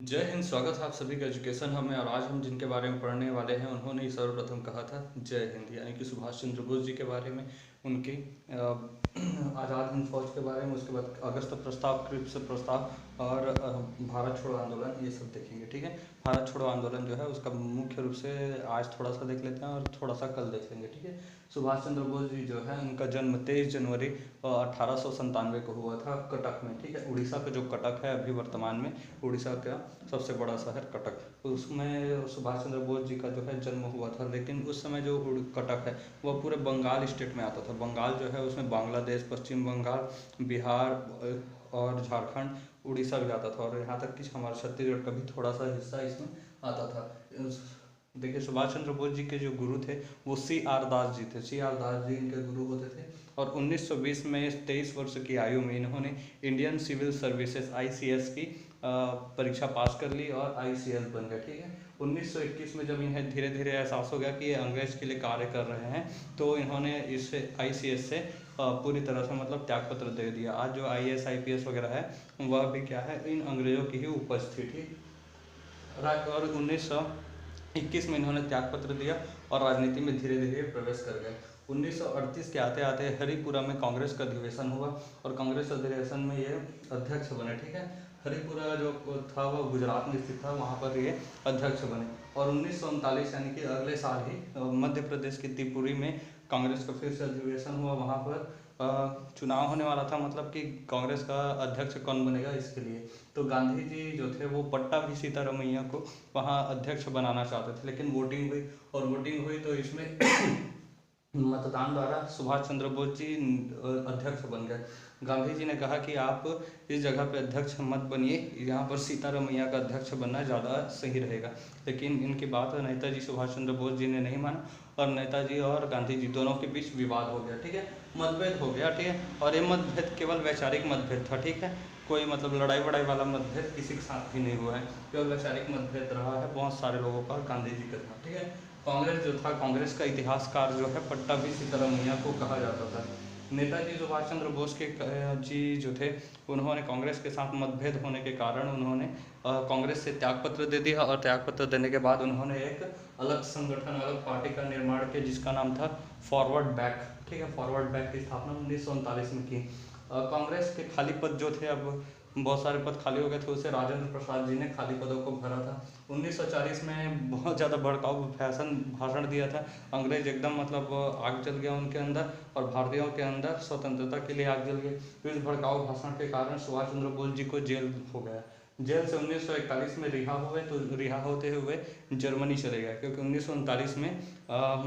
जय हिंद। स्वागत है आप सभी का एजुकेशन हमें। और आज हम जिनके बारे में पढ़ने वाले हैं उन्होंने ही सर्वप्रथम कहा था जय हिंद, यानी कि सुभाष चंद्र बोस जी के बारे में, उनकी आज़ाद हिंद फौज के बारे में, उसके बाद अगस्त प्रस्ताव, क्रिप्स प्रस्ताव और भारत छोड़ो आंदोलन, ये सब देखेंगे। ठीक है, भारत छोड़ो आंदोलन जो है उसका मुख्य रूप से आज थोड़ा सा देख लेते हैं और थोड़ा सा कल देख लेंगे। ठीक है, सुभाष चंद्र बोस जी जो है उनका जन्म 23 जनवरी 1897 को हुआ था कटक में। ठीक है, उड़ीसा का जो कटक है अभी वर्तमान में उड़ीसा का सबसे बड़ा शहर कटक, उसमें सुभाष चंद्र बोस जी का जो है जन्म हुआ था। लेकिन उस समय जो कटक है वह पूरे बंगाल स्टेट में आता था। बंगाल जो है उसमें बांग्लादेश, पश्चिम बंगाल, बिहार और झारखंड, उड़ीसा भी आता था, और यहाँ तक कि हमारा छत्तीसगढ़ का भी थोड़ा सा हिस्सा इसमें आता था। देखिए, सुभाष चंद्र बोस जी के जो गुरु थे वो C.R. दास जी थे। C.R. दास जी इनके गुरु होते थे। और 1920 में 23 वर्ष की आयु में इन्होंने इंडियन सिविल सर्विसेज ICS की परीक्षा पास कर ली और ICS बन गए। ठीक है, 1921 में जब इन्हें धीरे धीरे एहसास हो गया कि ये अंग्रेज के लिए कार्य कर रहे हैं, तो इन्होंने इस ICS से पूरी तरह से मतलब त्यागपत्र दे दिया। आज जो IAS IPS वगैरह है वह भी क्या है, इन अंग्रेजों की ही उपज थी। ठीक, और 1921 में इन्होंने त्यागपत्र दिया और राजनीति में धीरे धीरे प्रवेश कर गए। 1938 के आते आते हरिपुरा में कांग्रेस का अधिवेशन हुआ और कांग्रेस अधिवेशन में ये अध्यक्ष बने। ठीक है, हरिपुरा जो था वो गुजरात में स्थित था, वहाँ पर ये अध्यक्ष बने। और 1939 यानी कि अगले साल ही मध्य प्रदेश के त्रिपुरी में कांग्रेस का फिर से अधिवेशन हुआ। वहाँ पर चुनाव होने वाला था, मतलब कि कांग्रेस का अध्यक्ष कौन बनेगा इसके लिए। तो गांधी जी जो थे वो पट्टाभी सीतारमैया को वहाँ अध्यक्ष बनाना चाहते थे, लेकिन वोटिंग हुई और वोटिंग हुई तो इसमें मतदान द्वारा सुभाष चंद्र बोस जी अध्यक्ष बन गए। गांधी जी ने कहा कि आप इस जगह पे अध्यक्ष मत बनिए, यहाँ पर सीतारमैया का अध्यक्ष बनना ज़्यादा सही रहेगा। लेकिन इनकी बात नेताजी सुभाष चंद्र बोस जी ने नहीं माना और नेताजी और गांधी जी दोनों के बीच विवाद हो गया। ठीक है, मतभेद हो गया। ठीक है, और ये मतभेद केवल वैचारिक मतभेद था। ठीक है, कोई मतलब लड़ाई वड़ाई वाला मतभेद किसी के साथ भी नहीं हुआ है, केवल वैचारिक मतभेद रहा है बहुत सारे लोगों का गांधी जी के साथ। ठीक है, कांग्रेस जो था, कांग्रेस का इतिहासकार जो है पट्टाभी सीतारमैया को कहा जाता था। नेताजी सुभाष चंद्र बोस के जी जो थे उन्होंने कांग्रेस के साथ मतभेद होने के कारण उन्होंने कांग्रेस से त्यागपत्र दे दिया। और त्यागपत्र देने के बाद उन्होंने एक अलग संगठन, अलग पार्टी का निर्माण किया जिसका नाम था फॉरवर्ड बैक। ठीक है, फॉरवर्ड बैक की स्थापना 1939 में की। कांग्रेस के खाली पद जो थे, अब बहुत सारे पद खाली हो गए थे, उसे राजेंद्र प्रसाद जी ने खाली पदों को भरा था। 1940 में बहुत ज़्यादा भड़काऊ भाषण दिया था। अंग्रेज एकदम मतलब आग जल गया उनके अंदर और भारतीयों के अंदर स्वतंत्रता के लिए आग जल गई। तो इस भड़काऊ भाषण के कारण सुभाष चंद्र बोस जी को जेल हो गया। जेल से 1941 में रिहा हुए, तो रिहा होते हुए जर्मनी चले गए, क्योंकि 1939 में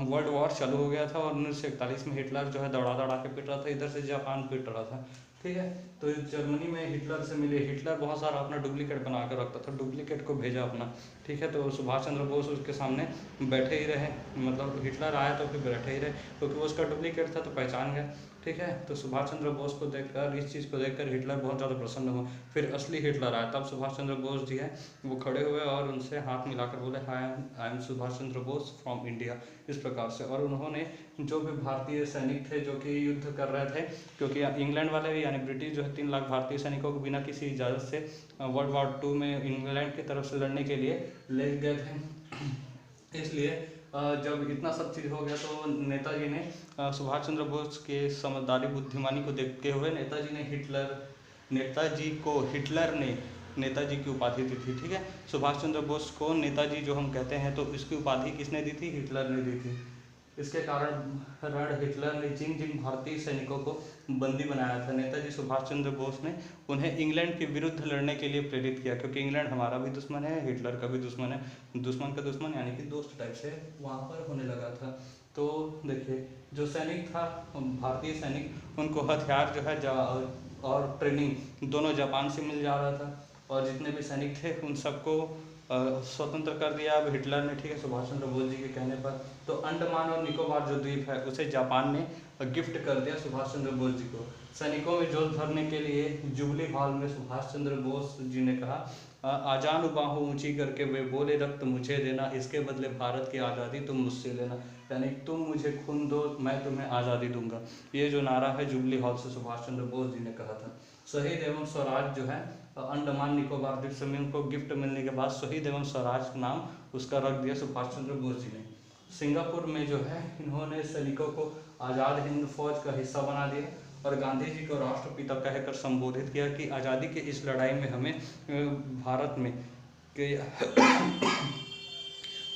वर्ल्ड वॉर चालू हो गया था और 1941 में हिटलर जो है दौड़ा दौड़ा के पिट रहा था, इधर से जापान पिट रहा था। ठीक है, तो जर्मनी में हिटलर से मिले। हिटलर बहुत सारा अपना डुप्लीकेट बना कर रखता था, डुप्लीकेट को भेजा अपना। ठीक है, तो सुभाष चंद्र बोस उसके सामने बैठे ही रहे, मतलब हिटलर आया तो फिर बैठे ही रहे, क्योंकि वो उसका डुप्लीकेट था तो पहचान गया। ठीक है, तो सुभाष चंद्र बोस को देखकर, इस चीज़ को देखकर हिटलर बहुत ज़्यादा प्रसन्न हुआ। फिर असली हिटलर आया, तब सुभाष चंद्र बोस जी है वो खड़े हुए और उनसे हाथ मिलाकर बोले, I am Subhash Chandra Bose from India, इस प्रकार से। और उन्होंने जो भी भारतीय सैनिक थे जो कि युद्ध कर रहे थे, क्योंकि इंग्लैंड वाले भी यानी ब्रिटिश जो है 3 लाख भारतीय सैनिकों को बिना किसी इजाज़त से वर्ल्ड वॉर 2 में इंग्लैंड की तरफ से लड़ने के लिए ले गए थे। इसलिए जब इतना सब चीज़ हो गया तो नेताजी ने सुभाष चंद्र बोस के समझदारी बुद्धिमानी को देखते हुए हिटलर ने नेताजी की उपाधि दी थी। ठीक है, सुभाष चंद्र बोस को नेताजी जो हम कहते हैं, तो इसकी उपाधि किसने दी थी? हिटलर ने दी थी। इसके कारण हिटलर ने जिन जिन भारतीय सैनिकों को बंदी बनाया था, नेताजी सुभाष चंद्र बोस ने उन्हें इंग्लैंड के विरुद्ध लड़ने के लिए प्रेरित किया, क्योंकि इंग्लैंड हमारा भी दुश्मन है, हिटलर का भी दुश्मन है, दुश्मन का दुश्मन यानी कि दोस्त टाइप से वहाँ पर होने लगा था। तो देखिए, जो सैनिक था, भारतीय सैनिक, उनको हथियार जो है और ट्रेनिंग दोनों जापान से मिल जा रहा था, और जितने भी सैनिक थे उन सबको स्वतंत्र कर दिया अब हिटलर ने। ठीक है, सुभाष चंद्र बोस जी के कहने पर। तो अंडमान और निकोबार जो द्वीप है उसे जापान ने गिफ्ट कर दिया सुभाष चंद्र बोस जी को। सैनिकों में जोश भरने के लिए जुबली हॉल में सुभाष चंद्र बोस जी ने कहा, आजान बाहों ऊंची करके वे बोले, रक्त मुझे देना, इसके बदले भारत की आज़ादी तुम मुझसे लेना, यानी तुम मुझे खून दो, मैं तुम्हें आज़ादी दूंगा। ये जो नारा है जुबली हॉल से सुभाष चंद्र बोस जी ने कहा था। शहीद एवं स्वराज जो है अंडमान निकोबार द्वीप समूह को गिफ्ट मिलने के बाद शहीद एवं स्वराज नाम उसका रख दिया सुभाष चंद्र बोस जी ने। सिंगापुर में जो है इन्होंने सैनिकों को आज़ाद हिंद फौज का हिस्सा बना दिया और गांधी जी को राष्ट्रपिता कहकर संबोधित किया कि आज़ादी की इस लड़ाई में हमें भारत में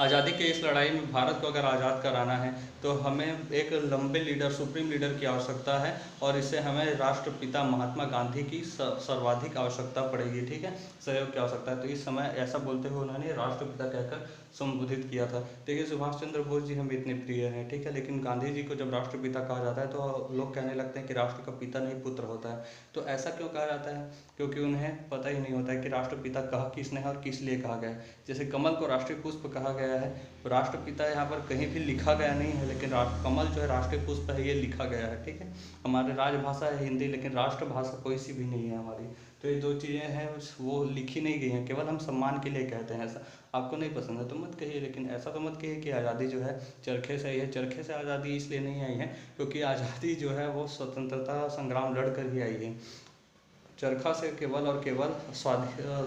आज़ादी के इस लड़ाई में भारत को अगर आज़ाद कराना है तो हमें एक लंबे लीडर, सुप्रीम लीडर की आवश्यकता है और इससे हमें राष्ट्रपिता महात्मा गांधी की सर्वाधिक आवश्यकता पड़ेगी, ठीक है, सहयोग की आवश्यकता है। तो इस समय ऐसा बोलते हुए उन्होंने राष्ट्रपिता कहकर संबोधित किया था। देखिए सुभाष चंद्र बोस जी हमें इतने प्रिय हैं, ठीक है, लेकिन गांधी जी को जब राष्ट्रपिता कहा जाता है तो लोग कहने लगते हैं कि राष्ट्र का पिता नहीं पुत्र होता है। तो ऐसा क्यों कहा जाता है? क्योंकि उन्हें पता ही नहीं होता है कि राष्ट्रपिता कहा किसने है और किस लिए कहा गया है। जैसे कमल को राष्ट्रीय पुष्प कहा गया है, राष्ट्रपिता यहाँ पर कहीं भी लिखा गया नहीं है, लेकिन कमल जो है राष्ट्रीय पुष्प है ये लिखा गया है, ठीक है। हमारी राजभाषा है हिंदी, लेकिन राष्ट्रभाषा कोई सी भी नहीं है हमारी। तो ये दो चीज़ें हैं वो लिखी नहीं गई हैं, केवल हम सम्मान के लिए कहते हैं। ऐसा आपको नहीं पसंद है तो मत कहिए, लेकिन ऐसा तो मत कहिए कि आज़ादी जो है चरखे से आई है। चरखे से आज़ादी इसलिए नहीं आई है क्योंकि आज़ादी जो है वो स्वतंत्रता संग्राम लड़ कर ही आई है। चरखा से केवल और केवल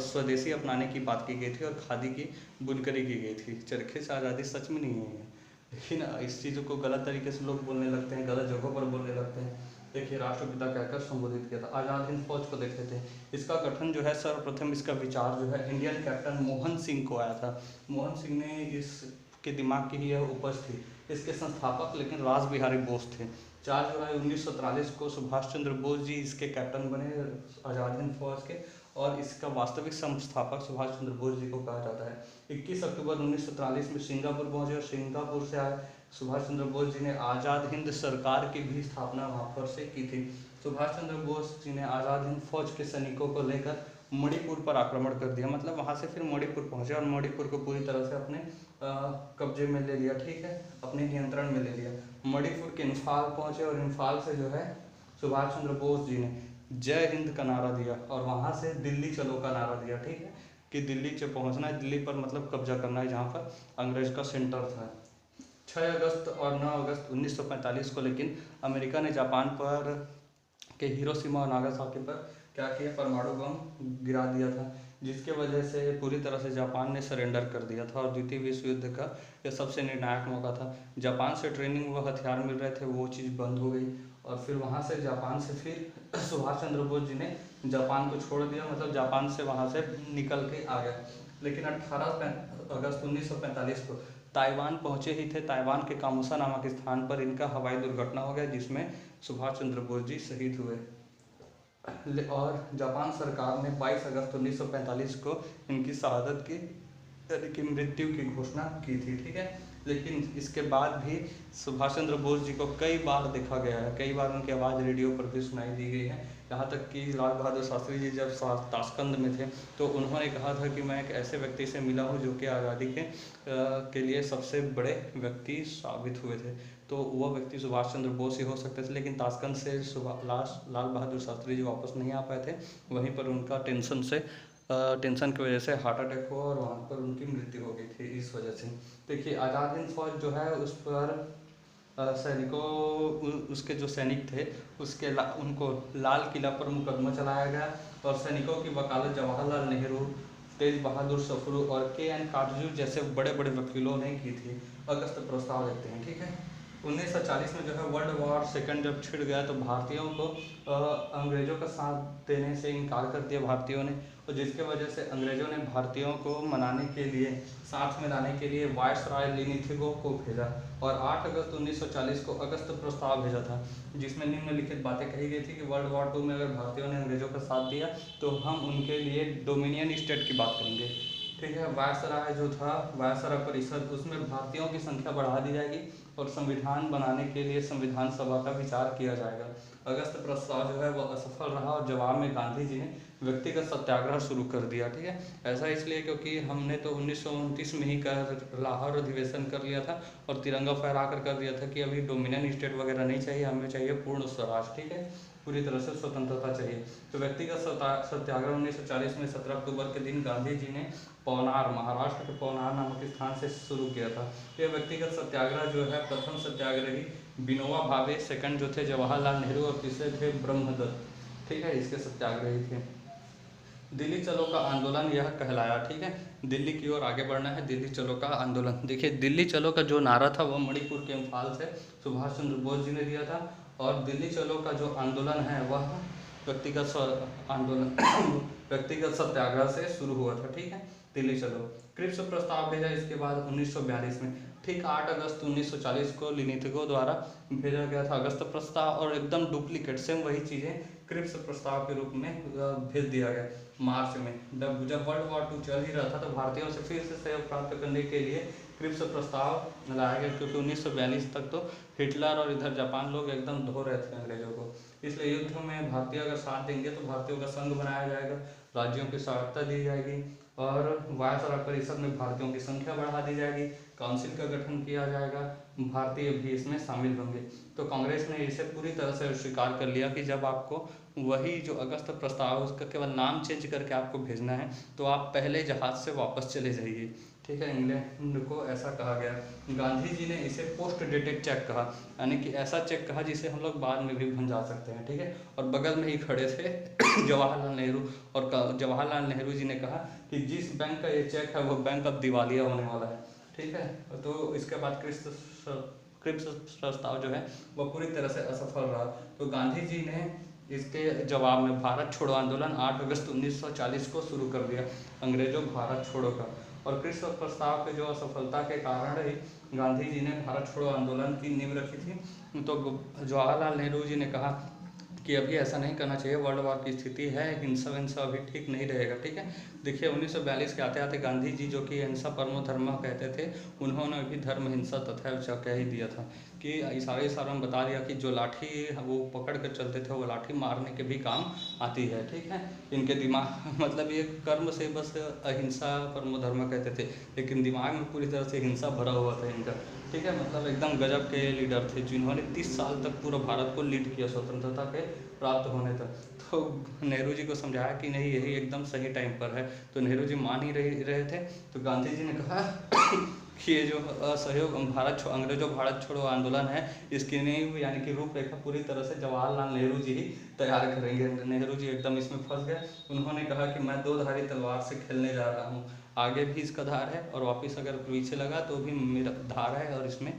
स्वदेशी अपनाने की बात की गई थी और खादी की बुनकरी की गई थी। चरखे से आज़ादी सच में नहीं है, लेकिन इस चीज़ों को गलत तरीके से लोग बोलने लगते हैं, गलत जगहों पर बोलने लगते हैं। देखिए राष्ट्रपिता कहकर संबोधित किया था। आज़ाद हिंद फौज को देख लेते हैं। इसका गठन जो है सर्वप्रथम इसका विचार जो है इंडियन कैप्टन मोहन सिंह को आया था। मोहन सिंह ने इसके दिमाग की ही यह उपज थी। इसके संस्थापक लेकिन रास बिहारी बोस थे। 4 जुलाई 1943 को सुभाष चंद्र बोस जी इसके कैप्टन बने आज़ाद हिंद फौज के, और इसका वास्तविक संस्थापक सुभाष चंद्र बोस जी को कहा जाता है। 21 अक्टूबर 1943 में सिंगापुर पहुंचे और सिंगापुर से आए सुभाष चंद्र बोस जी ने आज़ाद हिंद सरकार की भी स्थापना वहाँ पर से की थी। सुभाष चंद्र बोस जी ने आज़ाद हिंद फौज के सैनिकों को लेकर मणिपुर पर आक्रमण कर दिया। मतलब वहाँ से फिर मणिपुर पहुँचे और मणिपुर को पूरी तरह से अपने कब्जे में ले लिया, ठीक है, अपने नियंत्रण में ले लिया। मणिपुर के इम्फाल पहुँचे और इम्फाल से जो है सुभाष चंद्र बोस जी ने जय हिंद का नारा दिया और वहाँ से दिल्ली चलो का नारा दिया, ठीक है, कि दिल्ली से पहुँचना है, दिल्ली पर मतलब कब्जा करना है जहाँ पर अंग्रेज का सेंटर था। 6 अगस्त और 9 अगस्त 1945 को लेकिन अमेरिका ने जापान पर के हिरोशिमा और नागासाकी पर क्या किया, परमाणु बम गिरा दिया था, जिसके वजह से पूरी तरह से जापान ने सरेंडर कर दिया था और द्वितीय विश्व युद्ध का यह सबसे निर्णायक मौका था। जापान से ट्रेनिंग व हथियार मिल रहे थे, वो चीज़ बंद हो गई और फिर वहाँ से जापान से फिर सुभाष चंद्र बोस जी ने जापान को छोड़ दिया, मतलब जापान से वहाँ से निकल के आ गया। लेकिन 18 अगस्त 1945 को ताइवान पहुँचे ही थे। ताइवान के कामुसा नामक स्थान पर इनका हवाई दुर्घटना हो गया, जिसमें सुभाष चंद्र बोस जी शहीद हुए। और जापान सरकार ने 22 अगस्त 1945 को इनकी शहादत की यानी कि मृत्यु की घोषणा की थी, ठीक है। लेकिन इसके बाद भी सुभाष चंद्र बोस जी को कई बार देखा गया है, कई बार उनकी आवाज़ रेडियो पर भी सुनाई दी गई है। यहाँ तक कि लाल बहादुर शास्त्री जी जब ताशकंद में थे तो उन्होंने कहा था कि मैं एक ऐसे व्यक्ति से मिला हूँ जो कि आज़ादी के लिए सबसे बड़े व्यक्ति साबित हुए थे। तो वह व्यक्ति सुभाष चंद्र बोस ही हो सकते थे, लेकिन ताशकंद से लाल बहादुर शास्त्री जी वापस नहीं आ पाए थे। वहीं पर उनका टेंशन की वजह से हार्ट अटैक हुआ और वहाँ पर उनकी मृत्यु हो गई थी इस वजह से। देखिए आज़ाद हिंद फौज जो है उस पर सैनिकों उसके जो सैनिक थे उनको लाल किला पर मुकदमा चलाया गया और सैनिकों की वकालत जवाहरलाल नेहरू, तेज बहादुर सप्रू और के.एन. काटजू जैसे बड़े बड़े वकीलों ने की थी। अगस्त प्रस्ताव देखते हैं, ठीक है। 1940 में जो है वर्ल्ड वॉर सेकंड जब छिड़ गया तो भारतीयों को अंग्रेज़ों का साथ देने से इनकार कर दिया भारतीयों ने, और जिसके वजह से अंग्रेज़ों ने भारतीयों को मनाने के लिए, साथ में लाने के लिए वायसराय लिनिथिगो को भेजा और 8 अगस्त 1940 को अगस्त प्रस्ताव भेजा था, जिसमें निम्नलिखित बातें कही गई थी कि वर्ल्ड वॉर 2 में अगर भारतीयों ने अंग्रेज़ों का साथ दिया तो हम उनके लिए डोमिनियन स्टेट की बात करेंगे, ठीक है। वायसराय जो था, वायसराय परिषद, उसमें भारतीयों की संख्या बढ़ा दी जाएगी और संविधान बनाने के लिए संविधान सभा का विचार किया जाएगा। अगस्त प्रस्ताव जो है वो असफल रहा और जवाब में गांधी जी ने व्यक्तिगत सत्याग्रह शुरू कर दिया, ठीक है। ऐसा इसलिए क्योंकि हमने तो 1929 में ही लाहौर अधिवेशन कर लिया था और तिरंगा फहरा कर दिया था कि अभी डोमिनियन स्टेट वगैरह नहीं चाहिए, हमें चाहिए पूर्ण स्वराज, ठीक है, पूरी तरह से स्वतंत्रता चाहिए। तो व्यक्तिगत सत्याग्रह 1940 में 17 अक्टूबर के दिन गांधी जी ने पवनार, महाराष्ट्र के पवनार नामक स्थान से शुरू किया था। ये व्यक्तिगत सत्याग्रह जो है प्रथम सत्याग्रही विनोबा भावे, सेकंड जो थे जवाहरलाल नेहरू और तीसरे थे ब्रह्मदत्त, ठीक है, इसके सत्याग्रही थे। दिल्ली चलो का आंदोलन यह कहलाया। ठीक है, दिल्ली की ओर आगे बढ़ना है, दिल्ली चलो का आंदोलन। देखिए, दिल्ली चलो का जो नारा था वह मणिपुर के इम्फाल से सुभाष चंद्र बोस जी ने दिया था, और दिल्ली चलो का जो आंदोलन है वह आंदोलन व्यक्तिगत सत्याग्रह से शुरू हुआ था। ठीक है, दिल्ली चलो। क्रिप्स प्रस्ताव भेजा इसके बाद 1942 में। ठीक 8 अगस्त 1940 को लिनिथगो द्वारा भेजा गया था अगस्त प्रस्ताव, और एकदम डुप्लीकेट सेम वही चीज़ें क्रिप्स प्रस्ताव के रूप में भेज दिया गया मार्च में। जब वर्ल्ड वॉर 2 चल ही रहा था तो भारतीयों से फिर से सहयोग प्राप्त करने के लिए क्रिप्स प्रस्ताव लाया गया, क्योंकि 1942 तक तो हिटलर और इधर जापान लोग एकदम धो रहे थे अंग्रेजों को। इसलिए युद्ध में भारतीय अगर साथ देंगे तो भारतीयों का संघ बनाया जाएगा, राज्यों की सहायता दी जाएगी, और वायसराय परिषद में भारतीयों की संख्या बढ़ा दी जाएगी, काउंसिल का गठन किया जाएगा, भारतीय भी इसमें शामिल होंगे। तो कांग्रेस ने इसे पूरी तरह से स्वीकार कर लिया कि जब आपको वही जो अगस्त प्रस्ताव उसका केवल नाम चेंज करके आपको भेजना है तो आप पहले जहाज से वापस चले जाइए। ठीक है, इंग्लैंड को ऐसा कहा गया। गांधी जी ने इसे पोस्ट डेटेड चेक कहा, यानी कि ऐसा चेक कहा जिसे हम लोग बाद में भी भंजा सकते हैं। ठीक है, और बगल में ही खड़े थे जवाहरलाल नेहरू, और जवाहरलाल नेहरू जी ने कहा कि जिस बैंक का ये चेक है वो बैंक अब दिवालिया होने वाला है। ठीक है, तो इसके बाद क्रिप्स प्रस्ताव जो है वह पूरी तरह से असफल रहा। तो गांधी जी ने इसके जवाब में भारत छोड़ो आंदोलन 8 अगस्त 1940 को शुरू कर दिया, अंग्रेजों भारत छोड़ो का। और क्रिप्स प्रस्ताव के जो असफलता के कारण ही गांधी जी ने भारत छोड़ो आंदोलन की नींव रखी थी। तो जवाहरलाल नेहरू जी ने कहा कि अभी ऐसा नहीं करना चाहिए, वर्ल्ड वॉर की स्थिति है, हिंसा विंसा अभी ठीक नहीं रहेगा। ठीक है, देखिए 1942 के आते आते गांधी जी जो कि अहिंसा परमो धर्म कहते थे, उन्होंने भी धर्म हिंसा तथा कह ही दिया था कि इशारों में बता दिया कि जो लाठी वो पकड़ कर चलते थे वो लाठी मारने के भी काम आती है। ठीक है, इनके दिमाग मतलब ये कर्म से बस अहिंसा परमो धर्म कहते थे, लेकिन दिमाग में पूरी तरह से हिंसा भरा हुआ था इनका। ठीक है, मतलब एकदम गजब के लीडर थे जिन्होंने 30 साल तक पूरा भारत को लीड किया स्वतंत्रता के प्राप्त होने तक। तो नेहरू जी को समझाया कि नहीं यही एकदम सही टाइम पर है, तो नेहरू जी मान ही रहे थे। तो गांधी जी ने कहा कि ये जो असहयोग अंग्रेजों भारत छोड़ो आंदोलन है इसकी नींव यानी कि रूपरेखा पूरी तरह से जवाहरलाल नेहरू जी ही तैयार करेंगे। नेहरू जी एकदम इसमें फंस गए। उन्होंने कहा कि मैं दो धारी तलवार से खेलने जा रहा हूँ, आगे भी इसका धार है और वापस अगर पीछे लगा तो भी मेरा धार है, और इसमें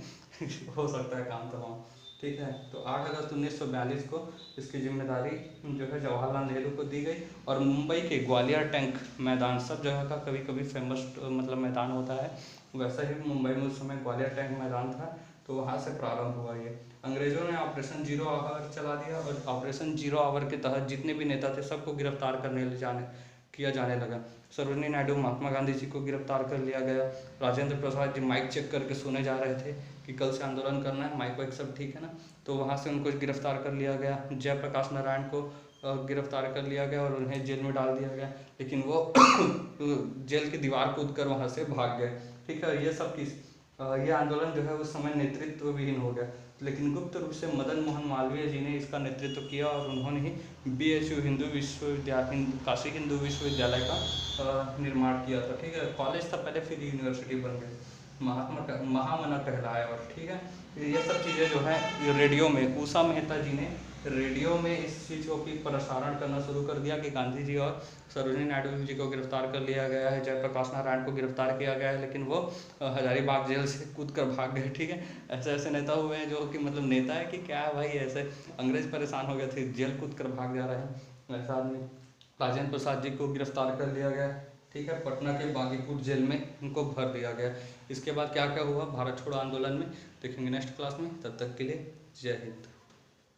हो सकता है काम तमाम। ठीक है, तो 8 अगस्त 1942 को इसकी जिम्मेदारी जो है जवाहरलाल नेहरू को दी गई, और मुंबई के ग्वालियर टैंक मैदान, सब जगह का कभी कभी फेमस मतलब मैदान होता है, वैसा ही मुंबई में उस समय ग्वालियर टैंक मैदान था, तो वहाँ से प्रारंभ हुआ ये। अंग्रेजों ने ऑपरेशन जीरो आवर चला दिया, और ऑपरेशन जीरो आवर के तहत जितने भी नेता थे सबको गिरफ्तार किया जाने लगा। सरोजिनी नायडू महात्मा गांधी जी को गिरफ्तार कर लिया गया। राजेंद्र प्रसाद जी माइक चेक करके सुने जा रहे थे कि कल से आंदोलन करना है, माइक वाइक सब ठीक है ना, तो वहाँ से उनको गिरफ्तार कर लिया गया। जयप्रकाश नारायण को गिरफ्तार कर लिया गया और उन्हें जेल में डाल दिया गया, लेकिन वो जेल की दीवार कूद कर वहाँ से भाग गए। ठीक है, ये आंदोलन जो है उस समय नेतृत्व विहीन हो गया, लेकिन गुप्त रूप से मदन मोहन मालवीय जी ने इसका नेतृत्व किया, और उन्होंने ही BHU काशी हिंदू विश्वविद्यालय का निर्माण किया था। ठीक है, कॉलेज था पहले, फिर यूनिवर्सिटी बन गई, महामना कहलाया। और ठीक है, ये सब चीज़ें जो है रेडियो में उषा मेहता जी ने रेडियो में इस चीज़ को की प्रसारण करना शुरू कर दिया कि गांधी जी और सरोजिनी नायडू जी को गिरफ्तार कर लिया गया है, जयप्रकाश नारायण को गिरफ्तार किया गया है, लेकिन वो हजारीबाग जेल से कूद कर भाग गए। ठीक है, ऐसे ऐसे नेता हुए हैं जो कि मतलब नेता है कि क्या है भाई, ऐसे अंग्रेज परेशान हो गए थे, जेल कूद कर भाग जा रहे हैं ऐसा आदमी। राजेंद्र प्रसाद जी को गिरफ्तार कर लिया गया। ठीक है, पटना के बागीपुर जेल में उनको भर दिया गया। इसके बाद क्या क्या हुआ भारत छोड़ो आंदोलन में देखेंगे नेक्स्ट क्लास में, तब तक के लिए जय हिंद।